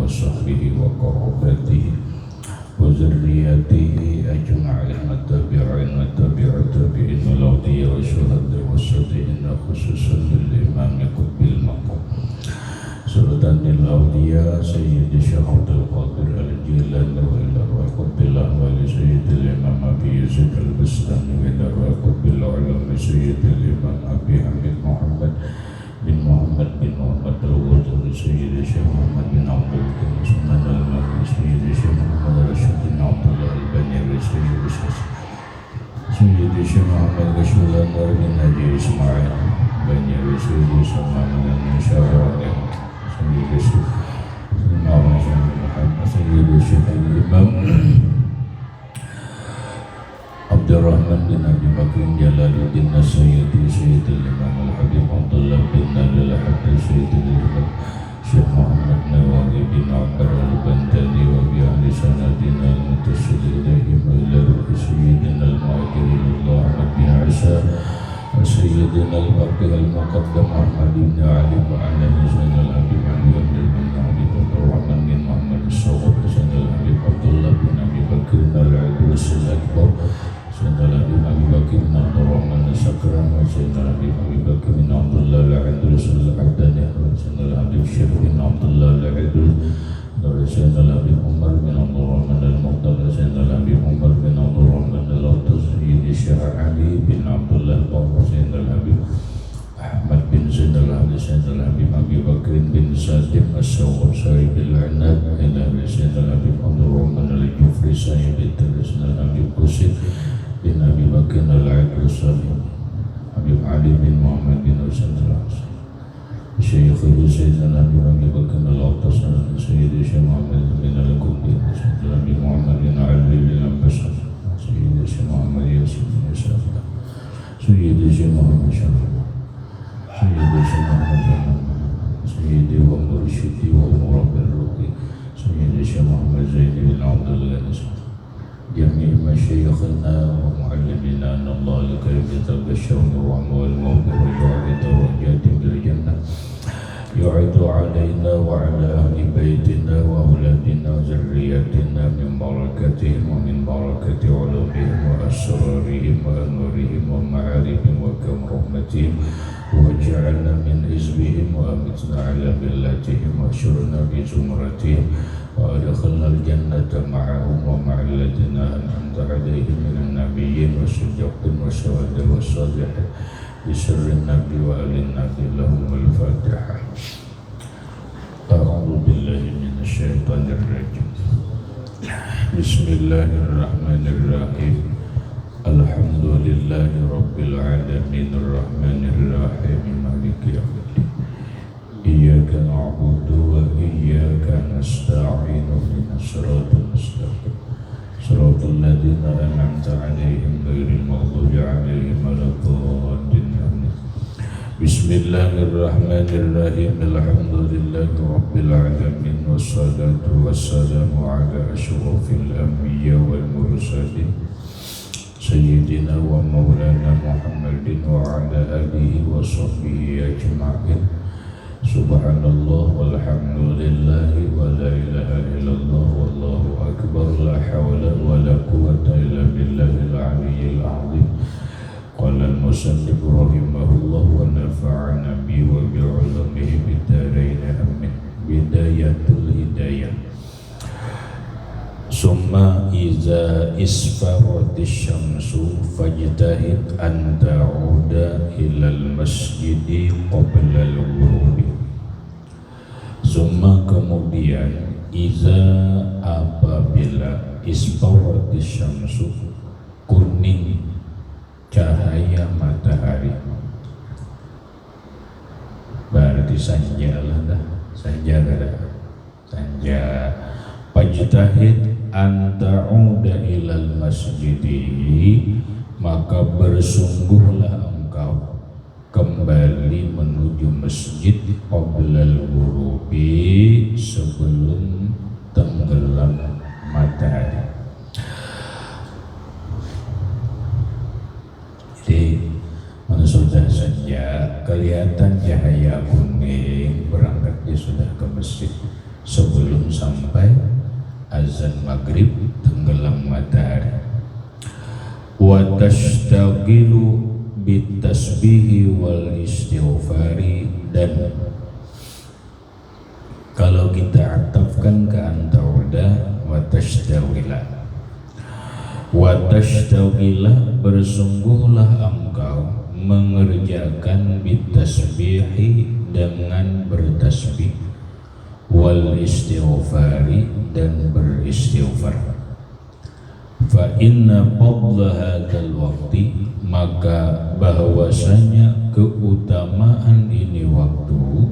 وصحبه وقرابته وذريته أجمعين والتابعين والتابعين والأولياء والشهداء والصالحين خصوصا للإمام قطب المقام سلطان الأولياء سيد الشيخ عبد القادر الجيلاني وإلى أرواح قطب الأحوال سيد الإمام أبي يزيد البستاني وإلى أرواح قطب العلم سيد الإمام أبي حميد محمد بن محمد بن محمد الغدر سيد الشيخ محمد بن عبد القادر سنن المهدي سيد الشيخ محمد رشيد بن عبد الله البنيري سيد الشيخ محمد رشيد الأنور بن نجي إسماعيل بنيري سيد الشيخ محمد بن شاوراني سيد الشيخ الإمام عبد الرحمن بن أبي بكر جلال الدين السيدي سيد الإمام الحبيب عبد الله بن نادل الحبيب سيد الإمام شيخ محمد نواوي بن عمر البنداني وفي أهل سندنا المتصل إليهم إلى روح سيدنا المعكر الله أحمد بن عيسى سيدنا الباقي المقدم أحمد بن علي وعلى حسين الحبيب علي بن علي عبد الرحمن بن محمد الصواب حسين الحبيب عبد الله بن أبي بكر العدوس الأكبر سيدنا الحبيب أبي بكر بن عبد الرحمن السكران وسيدنا الحبيب أبي بكر بن عبد الله العدوس العبداني وسيدنا الحبيب الشيخ بن عبد الله العدوس سيدنا الحبيب عمر بن عبد الرحمن المختار سيدنا الحبيب عمر بن عبد الرحمن الأوطس سيد الشيخ علي بن عبد الله الطاهر سيدنا الحبيب أحمد بن زيد العلي سيدنا الحبيب أبي بكر بن سالم السواب صاحب العناد إلى سيدنا الحبيب عبد الرحمن الجفري سيد سيدنا الحبيب قاسم بن أبي بكر العدل الصالح حبيب علي بن محمد بن حسين العاصي الشيخ سيدنا الحبيب أبي بكر الأوطس سيد الشيخ محمد بن الكوبي سيدنا الحبيب محمد بن علي بن البشر سيد الشيخ محمد ياسين بن يسار سيد الشيخ محمد شرف سيد الشيخ محمد سيدي ومرشدي ومربي الرقي سيد الشيخ محمد زيد بن عبد الغني جميع مشايخنا ومعلمينا أن الله الكريم يتبشرون الرحمة والمغفرة ويعلي درجاتهم بالجنة يعيد علينا وعلى أهل بيتنا وأولادنا وذرياتنا من بركتهم ومن بركة علومهم وأسرارهم وأنورهم ومعارفهم وكم رحمتهم واجعلنا من حزبهم وأمتنا على ملتهم واشرنا بزمرتهم وأدخلنا الجنة معهم ومع الذين أنعمت عليهم من النبيين والصديقين والشهداء والصالحين بسر النبي وآل النبي لهم الفاتحة. أعوذ بالله من الشيطان الرجيم. بسم الله الرحمن الرحيم. الحمد لله رب العالمين الرحمن الرحيم مالك يوم الدين. إياك نعبد وإياك نستعين اهدنا الصراط المستقيم صراط الذين أنعمت عليهم غير المغضوب عليهم ولا الضالين آمين. بسم الله الرحمن الرحيم. الحمد لله رب العالمين والصلاة والسلام على أشرف الأنبياء والمرسلين سيدنا ومولانا محمد وعلى آله وصحبه أجمعين. سبحان الله والحمد لله ولا إله إلا الله والله أكبر لا حول ولا قوة إلا بالله العلي العظيم. قال المصنف رحمه الله ونفعنا به وبعلومه بالدارين آمين. بداية الهداية. Summa iza isfaratis syamsu fajtahid an ta'uda ilal masjidi qabla al-ghurubi. Summa kemudian iza apabila isfaratis syamsu kuning cahaya matahari berarti sanja lah dah sanja fajtahid anta'uda ilal masjidi maka bersungguhlah engkau kembali menuju masjid qablal ghurubi sebelum tenggelam matahari. Jadi mana sudah saja kelihatan cahaya kuning berangkat dia sudah ke masjid sebelum sampai azan maghrib tenggelam matahari. Wa tashtagilu bitasbihi wal istighfari, dan kalau kita atafkan ke antauda wa tashtawila, bersungguhlah engkau mengerjakan bitasbihi, dengan bertasbih, wal istighfari, dan beristighfar. Fa inna fadla hadzal waqti, maka bahwasanya keutamaan ini waktu,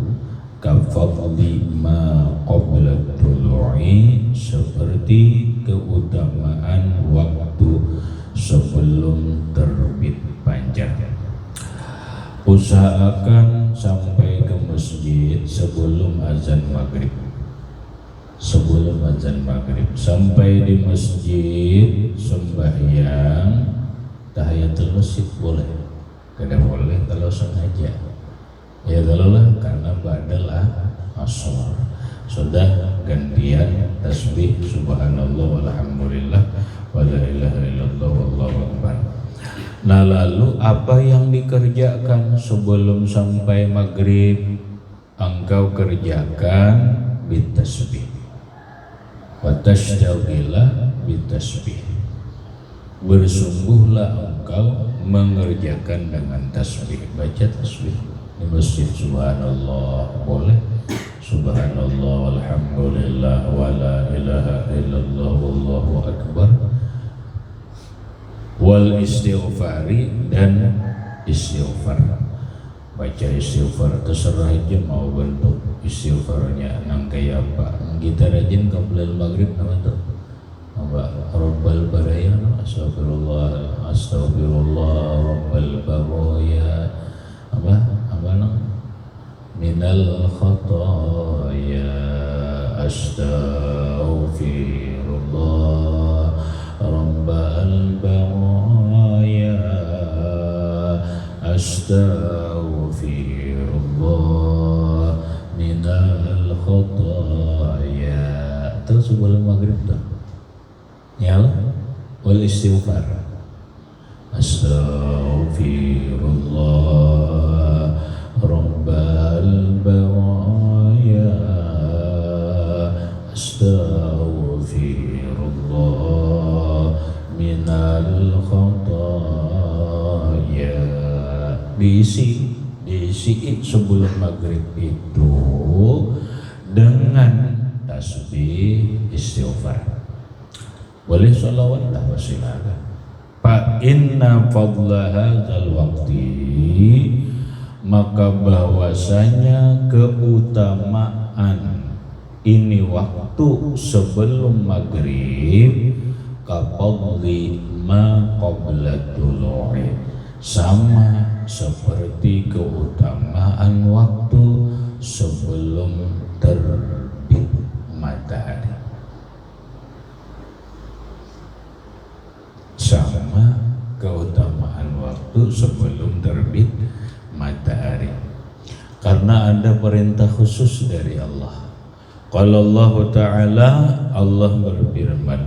kafadli ma qabla tulu'i, seperti keutamaan waktu sebelum terbit fajar. Usahakan sampai ke masjid sebelum azan maghrib. Sebelum azan maghrib, sampai di masjid sembahyang tahiyatul masjid boleh. Kada boleh kalau sengaja. Ya kalau lah karena badal asar, sudah gantian tasbih subhanallah walhamdulillah wala ilaha illallah wallahu akbar. Nah, lalu apa yang dikerjakan sebelum sampai maghrib? Engkau kerjakan bitasbih, wa tashtagila bitasbih, bersungguhlah engkau mengerjakan dengan tasbih. Baca tasbih di masjid, subhanallah boleh, subhanallah walhamdulillah wala ilaha illallah wallahu akbar, wal istighfari, dan istighfar. Baca istighfar, terserah aja mau bentuk istighfarnya nang kayak apa. Kita rajin qablal maghrib nama tuh apa, rabbal baraya, astagfirullah rabbal baraya, apa nang minal khataya astaghfirullah rabbal baraya astaghfirullah minal khataya. Terus sebelum maghrib tuh nyala wal istighfar, astaghfirullah rabbal baraya astaghfirullah minal khataya. Diisi sebelum maghrib itu dengan tasbih istighfar. Boleh sholawat lah wasilakan. Fa inna fadla hadzal waqti, maka bahwasanya keutamaan ini waktu sebelum maghrib, kafadli ma qabla tulu'i, sama seperti keutamaan waktu sebelum terbit matahari. Sama keutamaan waktu sebelum terbit matahari, karena ada perintah khusus dari Allah. Qala Allah Ta'ala, Allah berfirman,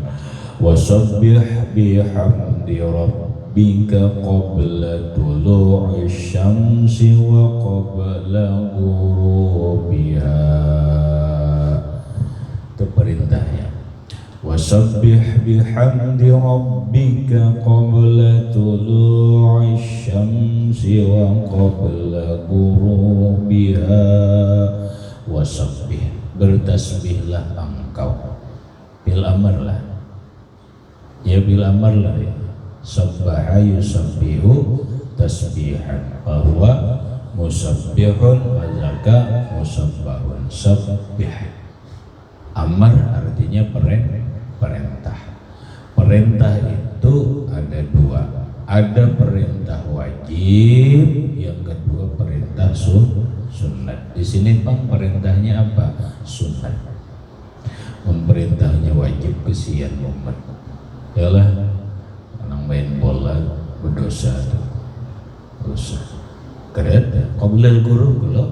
wasabbih bihamdi rabbika qabla tulu'i syamsi wa qabla ghurubiha. Itu perintahnya. Wasabbih bihamdi rabbika qabla tulu'i syamsi wa qabla ghurubiha. Wasabbih, bertasbihlah engkau. Bil amr lah. Ya bil amr lah ya. Sabbaha yusabbihu tasbihan, bahwa musabbihun wa zaka musabbahun. Sabbih amar artinya perintah. Perintah itu ada dua, ada perintah wajib, yang kedua perintah sunnat. Di sini Bang perintahnya apa? Sunnat. Memerintahnya wajib, kesian umat. Yalah, orang main bola berdosa tuh. Dosa. Keren ya? Qablal guru kalau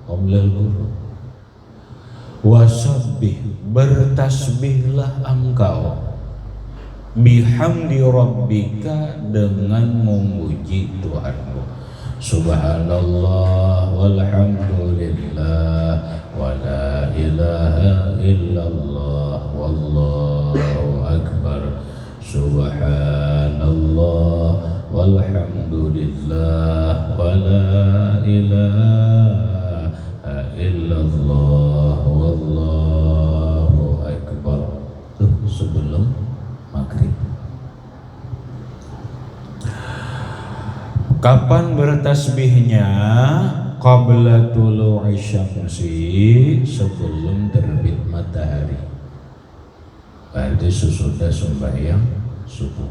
qablal guru. Wasabbih, bertasbihlah engkau, bihamdi rabbika, dengan memuji Tuhanmu. Subhanallah walhamdulillah wa la ilaha illallah wallahu akbar. Subhanallah walhamdulillah wa la ilaha illallah wallahu akbar. Tuh sebelum maghrib. Kapan bertasbihnya? Qabla tulu'i syamsi, sebelum terbit matahari, berarti sesudah sembahyang subuh.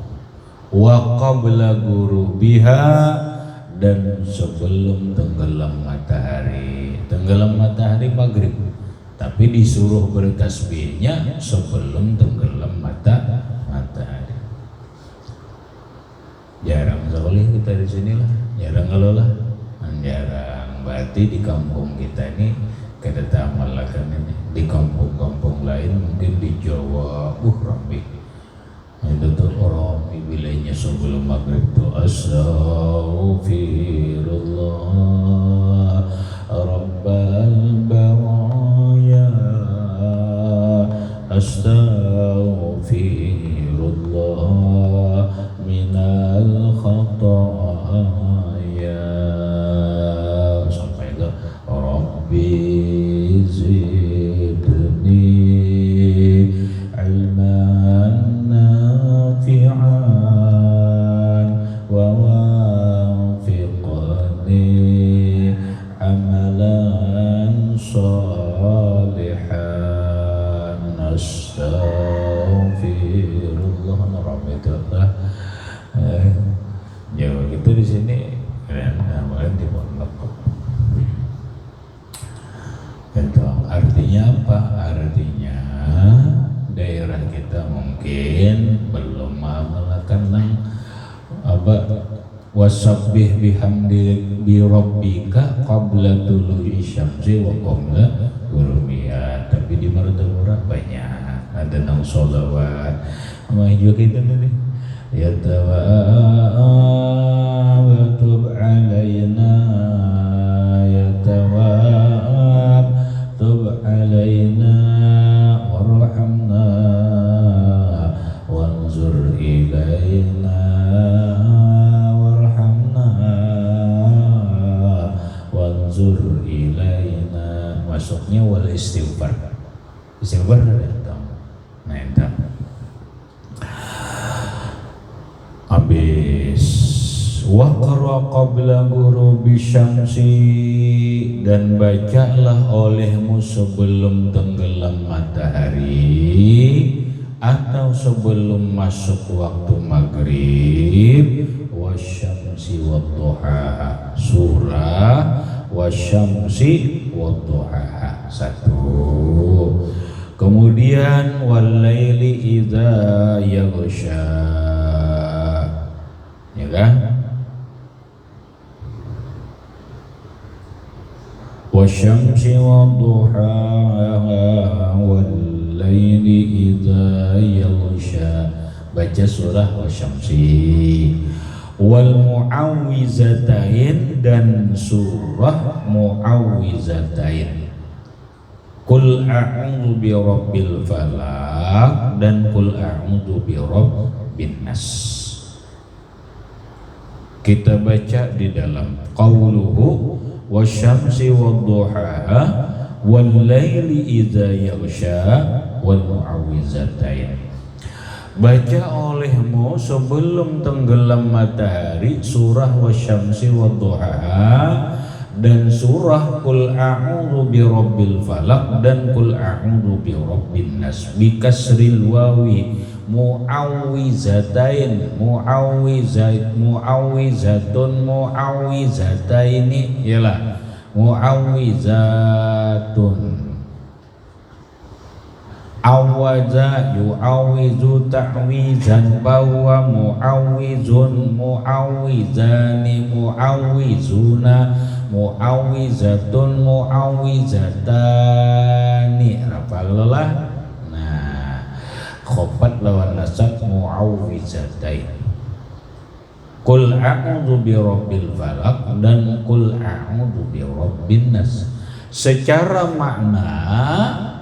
Wa qabla ghurubiha, dan sebelum tenggelam matahari. Tenggelam matahari maghrib, tapi disuruh bertasbihnya sebelum tenggelam matahari. Jarang sekali kita di sini lah, jarang ngelola, jarang. Berarti di kampung kita ini kada tamalakan ini. Di kampung-kampung lain mungkin di Jawa, ramai. Itu tuh orang wilayahnya sebelum maghrib tuh astaghfirullah rabbal baraya, astaghfirullah minal khataya, sampai ke Rabbi zidni ilman nafi'an wa wafiqni amalan salihan, astaghfirullah narabitullah. Jawa gitu di sini keren, namanya di pondok. Itu artinya apa? Artinya daerah kita mungkin belum mengamalkan apa wasabbih bihamdi bi rabbika qabla tulu'i syamsi wa qabla ghurubiha. Tapi di Martapura banyak ada nang sholawat sama juga itu nih. Ya Tawwab tub alaina, ya Tawwab tub alaina warhamna wanzur ilaina warhamna wanzur ilaina. Masuknya wal istighfar. Istighfar ada tahu. Nah, itu habis. Waqra qabla ghurubi syamsi, dan bacalah olehmu sebelum tenggelam matahari atau sebelum masuk waktu maghrib. Wasyamsi wadduhaha, surah wasyamsi wadduhaha, satu. Kemudian walaili idza yaghsha, ya kan? Wasyamsi wadduhaha walaili idza yaghsha, baca surah wasyamsi. Wal mu'awwizatain, dan surah mu'awwizatain. Qul a'udzu bi rabbil falaq, dan qul a'udzu bi rabbin nas. Kita baca di dalam qauluhu wasyamsi wadduhaha wal laili idza yaghsha wal mu'awwizatain. Baca olehmu sebelum tenggelam matahari surah wasyamsi wadduhaha dan surah qul a'udzu bi rabbil falaq dan qul a'udzu bi rabbin nas bi kasril wawi mu'awwizatain mu'awwizataini ialah mu'awwizatun. Awaza yu'awizu ta'wizan bahwa mu'awizun mu'awizani mu'awizuna mu'awizatun mu'awizatan. kostolani rapalolah. Nah, khofat lawan nasab mu'awwizatain. Qul a'udzu birabbil falaq dan qul a'udzu birabbin nas. Secara makna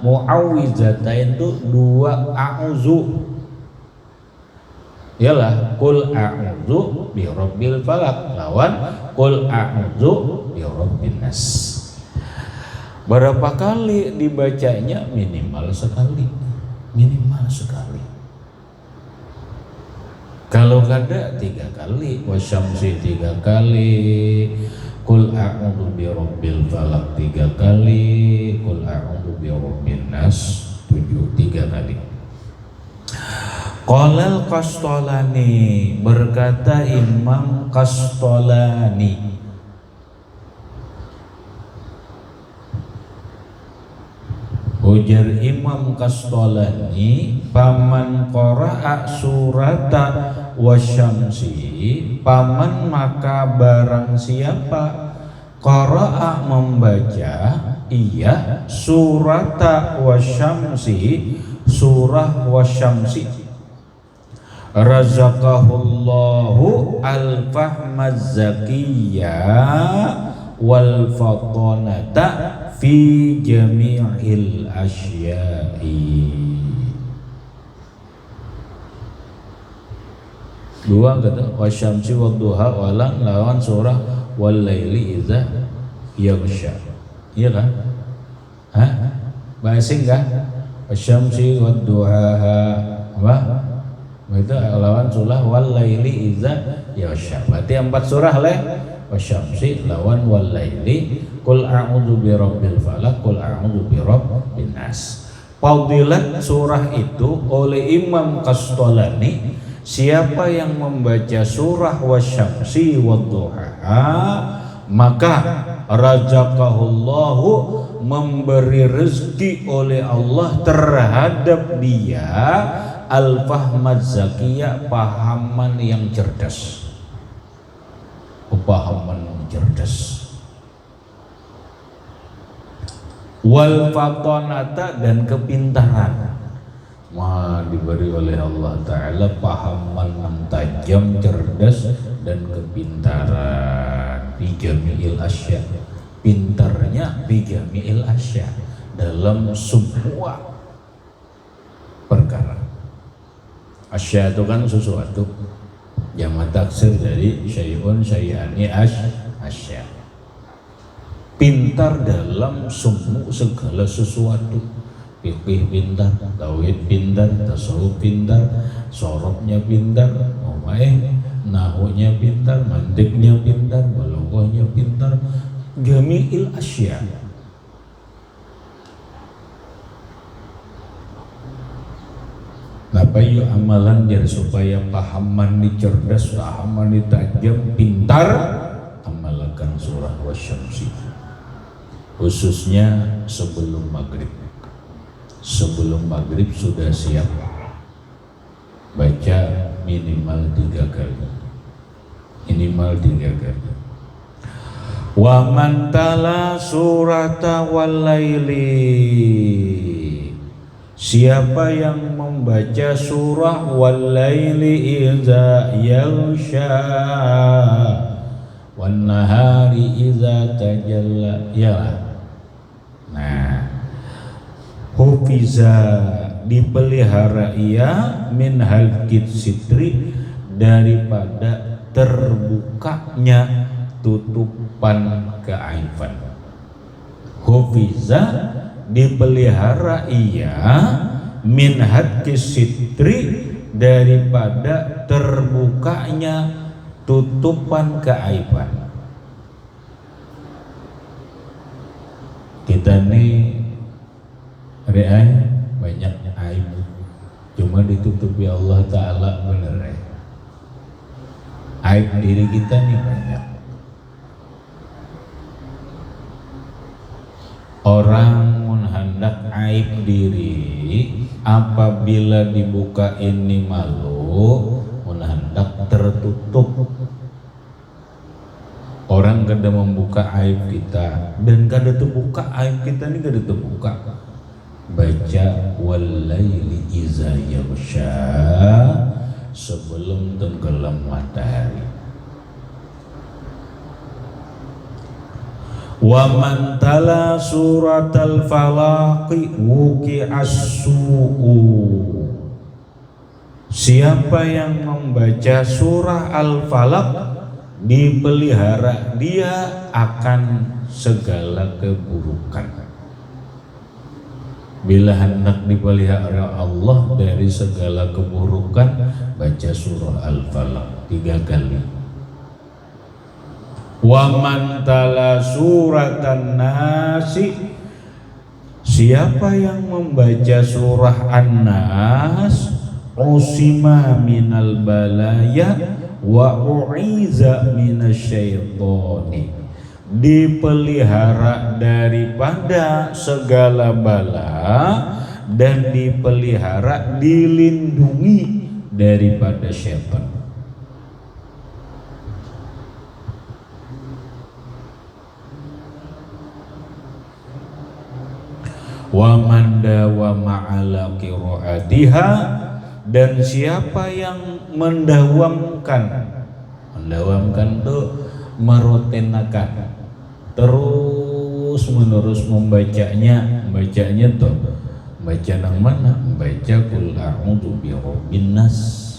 mu'awwizatain itu dua a'udzu. Yalah, qul a'udzu birabbil falaq lawan qul a'udzu birabbin nas. Berapa kali dibacanya? Minimal sekali. Kalau kada 3 kali, wasyamsi 3 kali, qul a'udzu birabbil falaq 3 kali, qul a'udzu birabbin nas 3 kali. Qalal Qastolani, berkata Imam Qastolani, ujar Imam Qastolani, paman qara'a surata wasyamsi, paman maka barang siapa qara'a membaca iya surata wasyamsi, surah wasyamsi, razaqahullahu al-fahmaz zakiyya wal fatonata fi jami'il asya'i. Dua kata wasyamsi wadduha walang lawan surah wal laili idza yaghsha. Iya kan? Hah? Bahasa enggak? Wasyamsi wadduha apa? Itu lawan surah wal laili idza yaghsha. Berarti 4 surah leh. Wasyamsi lawan wal laili, qul a'udzu birabbil falaq, qul a'udzu birabbin nas. Fadilat surah itu oleh Imam Qastolani, siapa yang membaca surah wasyamsi wadduha maka razaqahullahu, memberi rezeki oleh Allah terhadap dia al-fahmaz zakiyah, pahaman yang cerdas. Pahaman yang cerdas. Wal fatonata, dan kepintaran. Diberi oleh Allah Ta'ala pahaman yang tajam, cerdas, dan kepintaran. Fi jami'il asya, pintarnya fi jami'il asya, dalam semua perkara. Asya itu kan sesuatu, jamak taksir dari syai'un syai'ani asya. Pintar dalam semua segala sesuatu. Fikih pintar, tauhid pintar, tasawuf pintar, sorobnya pintar, nahunya pintar, mandiknya pintar, balaghahnya pintar, jami'il asya. Napa yuk amalan jar supaya pahaman ni cerdas, pahaman ni tajam, pintar, amalkan surah wasyamsi. Khususnya sebelum maghrib. Sebelum maghrib sudah siap baca minimal 3 kali. Minimal 3 kali. Wa man tala surata wal laili, siapa yang membaca surah wal laili idza yaghsha wan nahari idza tajalla, ya. Nah, hufiza, dipelihara ia min halqit sitri, daripada terbukanya tutupan keaiban. Hufiza, dipelihara ia min halqit sitri, daripada terbukanya tutupan keaiban. Kita nih banyak aib, cuma ditutupi Allah Ta'ala, bener ya. Aib diri kita nih banyak. Orang menghendak aib diri, apabila dibuka ini malu, menghendak tertutup. Orang kada membuka aib kita, dan kada terbuka aib kita ini kada terbuka. baca walaili iza yaghsha sebelum tenggelam matahari. Wa man tala suratal falaqi wuqi'as su'u. Siapa yang membaca surah Al-Falaq dipelihara dia akan segala keburukan. Bila hendak dipelihara Allah dari segala keburukan, baca surah Al-Falaq 3 kali. Wa man tala suratan nasi, siapa yang membaca surah An-Nas, usima minal balaya wa u'iza minasyaitoni, dipelihara daripada segala bala dan dipelihara, dilindungi daripada syaitan. Wa man dawama ala qiraatiha, dan siapa yang mendawamkan tuh merutinkan terus menerus membacanya tuh, baca nang mana, baca qul a'udzu birabbin nas,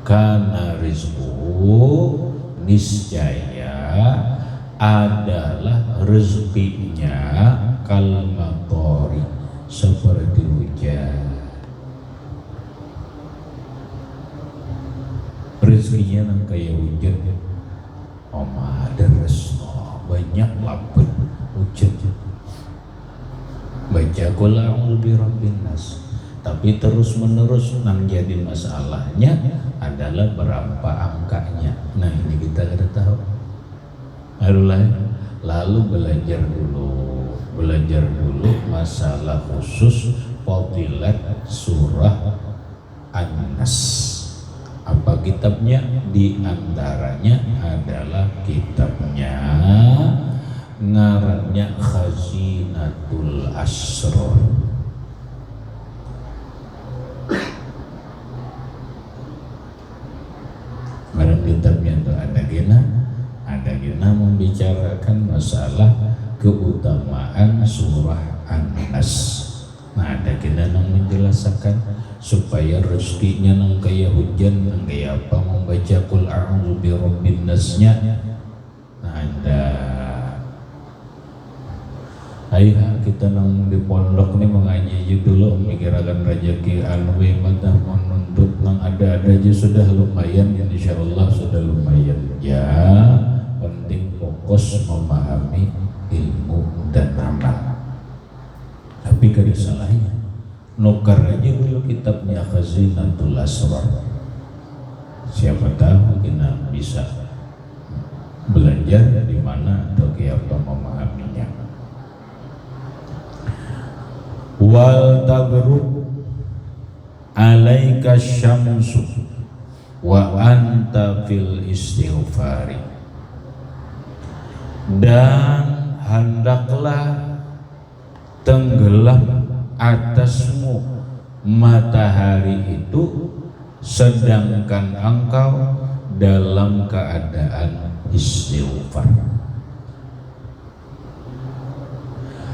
kana rizquhu, niscaya adalah rezekinya kalmatori, seperti hujan. Rezekinya nang kayak hujan, deres banyak laput hujan. Baca qul a'udzu birabbin nas, tapi terus menerus nang jadi masalahnya adalah berapa angkanya. Nah ini kita ada tahu. Lalu belajar dulu masalah khusus fadilat surah An-Nas. Apa kitabnya? Di antaranya adalah kitabnya ngarannya Khazinatul Asrar. Ngaran kitabnya itu ada gina membicarakan masalah keutamaan surah An-Nas. Nah ada gina yang menjelaskan supaya rezekinya nang kayak hujan, nang kayak apa, membaca qul a'udzu birabbin nasnya. Nah ada ayah kita nang di pondok nih mengaji dulu mikirakan rezeki anu mata menuntut nang ada aja sudah lumayan, insyaallah sudah lumayan ya, penting fokus memahami ilmu dan amal. Tapi kada salahnya nukar aja dulu kitabnya Khazinatul Asrar, siapa tahu kita bisa belajar di mana atau apa memahaminya. Wal taghrub alaika syamsu wa anta fil istighfari, dan hendaklah tenggelam atasmu matahari itu sedangkan engkau dalam keadaan istighfar.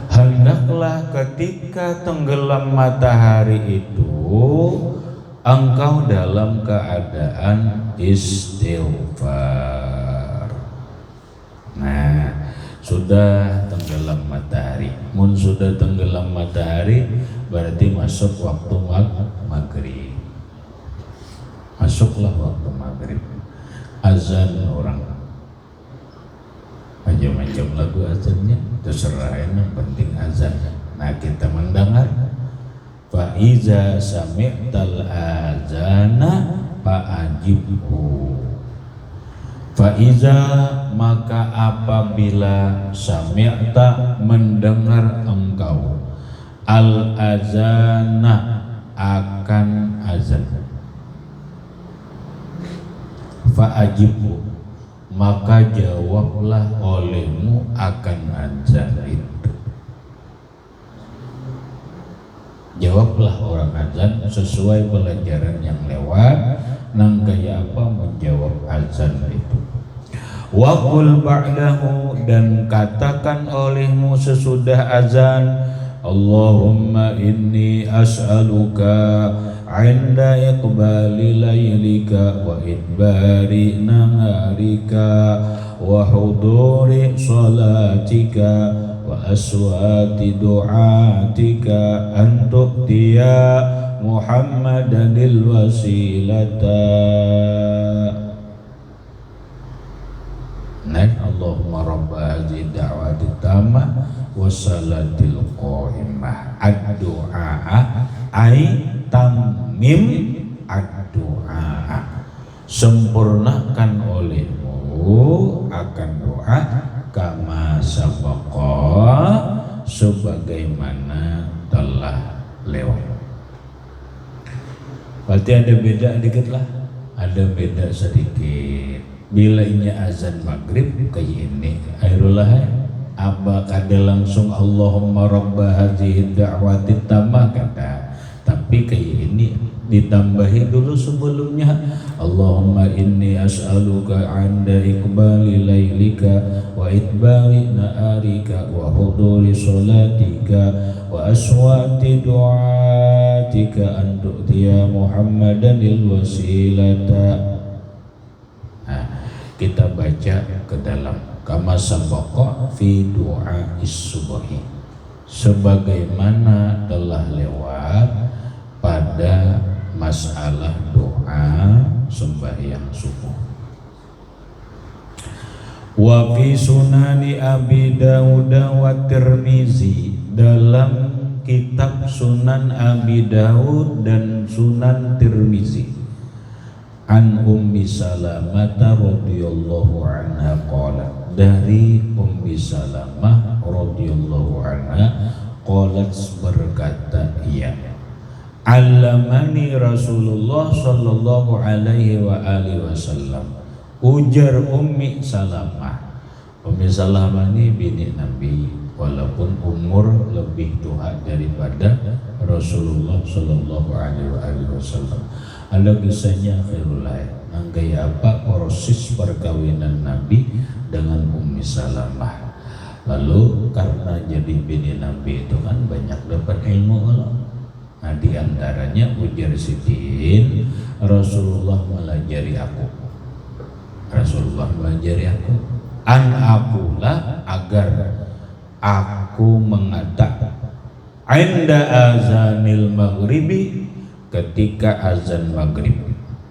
Hendaklah ketika tenggelam matahari itu engkau dalam keadaan istighfar. Nah, sudah tenggelam matahari. Mun sudah tenggelam matahari berarti masuk waktu maghrib. Masuklah waktu maghrib. Azan orang macam-macam lagu azannya terserah, yang penting azan. Nah kita mendengar fa iza sami'tal azana fa'ajibhu, fa iza maka apabila sami'ta mendengar engkau al azana akan azan, fa'ajibhu maka jawablah olehmu akan azan itu. Jawablah orang azan sesuai pelajaran yang lewat. Nang gaya apa menjawab azan itu. Wa qul ba'dahu, dan katakan olehmu sesudah azan, Allahumma inni as'aluka 'inda iqbali laylika wa idbari naharika wa huduri salatika wa aswati du'atika an tu'tiya Muhammadanil wasilata. Allahumma rabba hadhihi da'wati tammah wa salatil qa'imah ad-du'a ay tamim ad-du'a, sempurnakan olehmu akan doa kama sabaqa, sebagaimana telah lewat. Berarti ada beda dikit lah, ada beda sedikit. Bila ini azan maghrib kayak ini, airullah apa kada langsung Allahumma rabba hadhihi da'wati tammah kata, tapi kayak ini ditambahi dulu sebelumnya, Allahumma inni as'aluka 'inda iqbali laylika wa idbari naharika wa huduri salatika wa aswati du'atika an tu'tiya Muhammadanil wasilata. Kita baca ke dalam kama sabaqa fi du'a is-subhi, sebagaimana telah lewat pada masalah doa sembahyang subuh. Wa fi sunani Abi Dawud wa Tirmizi, dalam kitab Sunan Abi Dawud dan Sunan Tirmizi, an Ummi Salamah radhiyallahu anha qalat, dari Ummi Salamah radhiyallahu anha qalat, berkata ia, allamani Rasulullah sallallahu alaihi wa alihi wasallam, ujar Ummi Salamah. Ummi Salamah ini bini Nabi, walaupun umur lebih tua daripada Rasulullah sallallahu alaihi wasallam. Ada kisahnya akhirullah, gaya apa proses perkawinan Nabi dengan Ummi Salamah. Lalu karena jadi bini Nabi itu kan banyak dapat ilmu Allah. Nah diantaranya ujar Sidin, Rasulullah melajari aku, Rasulullah melajari aku, an akulah, agar aku mengatakan, inda azanil maghribi, ketika azan maghrib.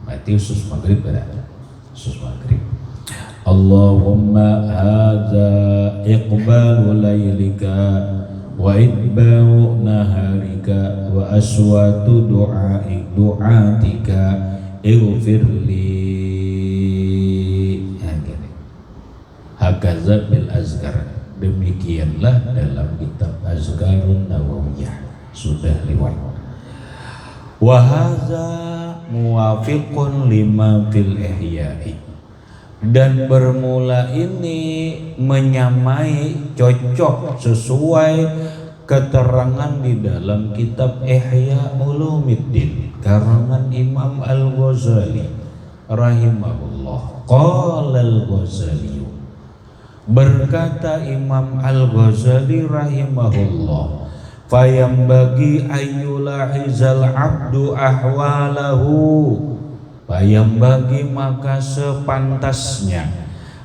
Berarti khusus maghrib berarti khusus maghrib. Allahumma hadza iqbalu laylika wa idba'u naharika wa aswatu du'atika ighfirli. Hakaza bil azkar, demikianlah dalam kitab Azkarun Nawawiyah, sudah lewat. Wa hadza muwafiqun lima fil ihya'i, dan bermula ini menyamai, cocok, sesuai keterangan di dalam kitab Ihya Ulumuddin karangan Imam Al-Ghazali rahimahullah. Qala Al-Ghazali, berkata Imam Al-Ghazali rahimahullah, fayambagi ayyulahizal abdu ahwalahu, fayambagi maka sepantasnya,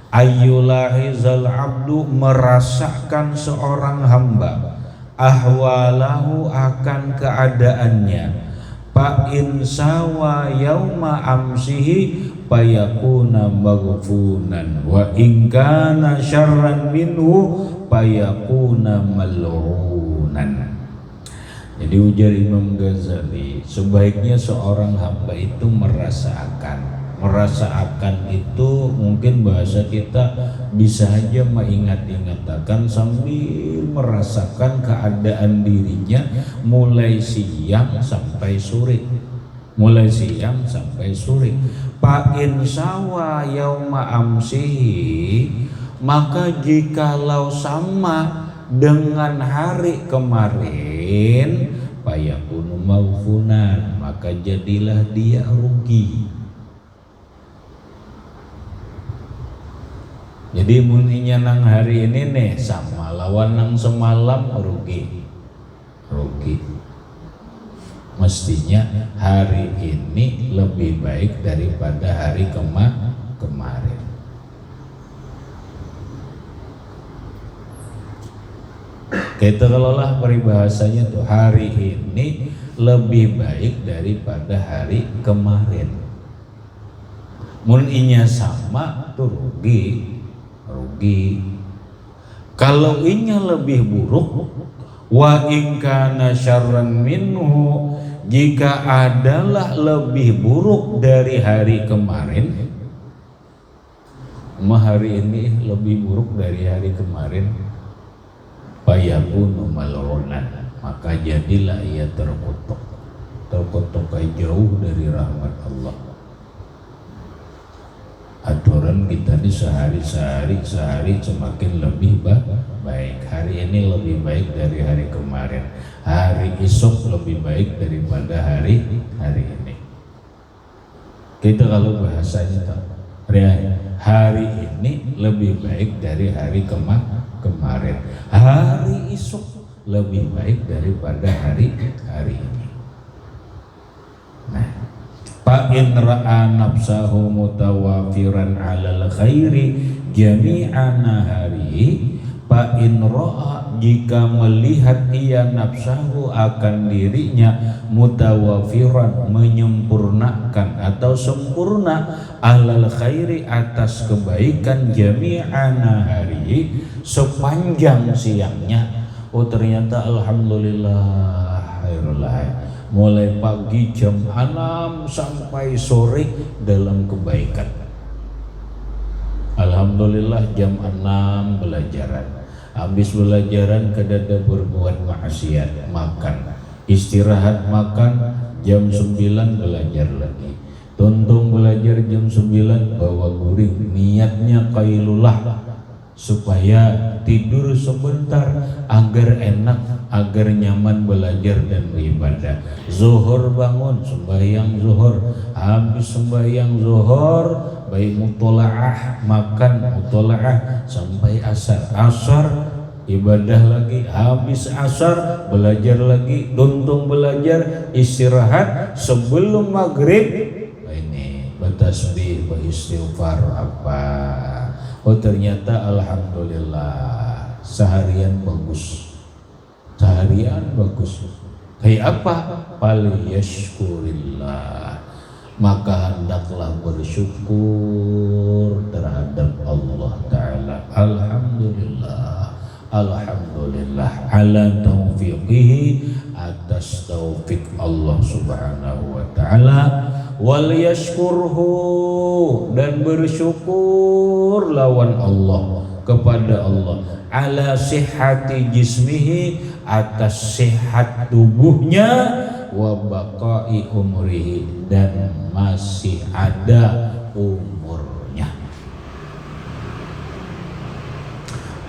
ayyulahizal abdu merasakan seorang hamba, ahwalahu akan keadaannya, fa insawa yauma amsihi fayakuna maghfunan wa ingkana syarran minhu fayakuna mal'unan. Jadi ujar Imam Ghazali, sebaiknya seorang hamba itu merasakan itu mungkin bahasa kita bisa aja mengingat-ingatakan sambil merasakan keadaan dirinya mulai siang sampai sore, mulai siang sampai sore. Fa in sawa yauma amsihi, maka jikalau sama dengan hari kemarin, fayakunu maufunan, maka jadilah dia rugi. Jadi muninya nang hari ini nih sama lawan nang semalam rugi. Mestinya hari ini lebih baik daripada hari kemarin. Kita kelola peribahasanya tuh, hari ini lebih baik daripada hari kemarin. Muninya sama tuh rugi. Kalau inya lebih buruk, wa in kana syarran minhu, jika adalah lebih buruk dari hari kemarin, hari ini lebih buruk dari hari kemarin, fayakunu mal'unan, maka jadilah ia terkutuk jauh dari rahmat Allah. Aturan kita di sehari semakin lebih baik. Hari ini lebih baik dari hari kemarin. Hari esok lebih baik daripada hari ini. Kita kalau bahasanya hari ini lebih baik dari hari kemarin. Hari esok lebih baik daripada hari ini. Nah, fa in ra'a nafsahu mutawafiran 'alal khairi jami'an nahari, fa in ra'a, jika melihat ia nafsahu akan dirinya, mutawafiran, menyempurnakan atau sempurna, 'alal khairi, atas kebaikan, jami'an nahari, sepanjang siangnya. Oh ternyata alhamdulillah khairullah, mulai pagi jam 6 sampai sore dalam kebaikan. Alhamdulillah jam 6 belajaran, habis belajaran kedada berbuat maksiat, makan, istirahat makan, jam 9 belajar lagi, tuntung belajar jam 9 bawa guring, niatnya qailulah supaya tidur sebentar agar enak, agar nyaman belajar dan beribadah. Zuhur bangun, sembahyang zuhur, habis sembahyang zuhur baik mutolaah, makan mutolaah sampai asar, ibadah lagi, habis asar belajar lagi, tuntung belajar, istirahat sebelum maghrib ini bertasbih, beristighfar apa. Oh ternyata alhamdulillah seharian bagus. Kayak apa? Falyashkurillah, maka hendaklah bersyukur terhadap Allah Ta'ala. Alhamdulillah ala taufiqihi, atas taufik Allah Subhanahu wa Ta'ala. Wal yashkurhu, dan bersyukur lawan Allah, kepada Allah, ala sihhati jismihi, atas sehat tubuhnya, wa baqai umrihi, dan masih ada umurnya.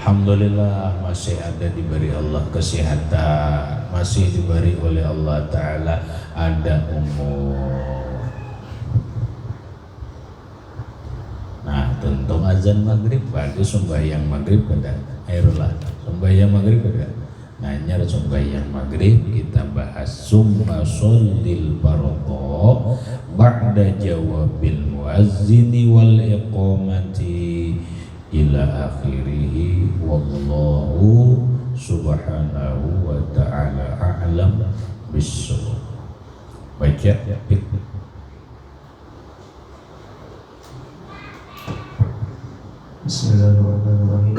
Alhamdulillah masih ada diberi Allah kesehatan, masih diberi oleh Allah Ta'ala ada umur. Nah, tentu azan maghrib, pada sembahyang maghrib kada airullah, sembahyang maghrib kada. Nanya sembahyang maghrib kita bahas summa sholil fardhu ba'da jawabil muazzini wal iqamati ila akhirih, wallahu subhanahu wa ta'ala a'lam bis-shawab. Baca Bismillahirrahmanirrahim.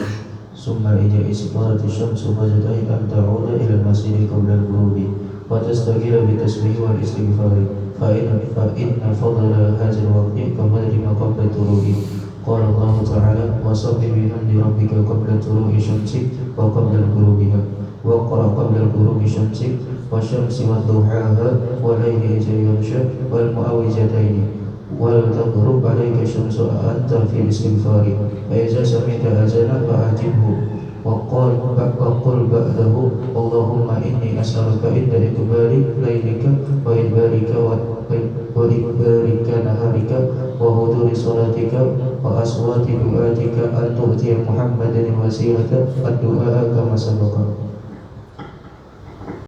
Summa ija isfarati syamsu fajatai an ta'uda ila al-masjidi qabla al-ghurubi wa tastaghira bi tasbih wal istighfari fa inna fadla hadzal waqti kamadri ma qabla turubi. Qala Allah Ta'ala wa sabbih bihamdi rabbika qabla turubi syamsi wa qabla al-ghurubiha wa qara qabla al-ghurubi syamsi wa syamsi wa duhaha wa layli idza yaghsha wal mu'awwizataini wal taghrub alayka syamsu anta fi istighfari fa iza sami'ta azana fa ajibhu وقل بعده اللهم إني أسألك عند إقبال ليلك وإدبارك نهارك وحضور صلاتك وأصوات دعاتك أن تؤتي محمدا الوسيلة الدعاء كما سبق.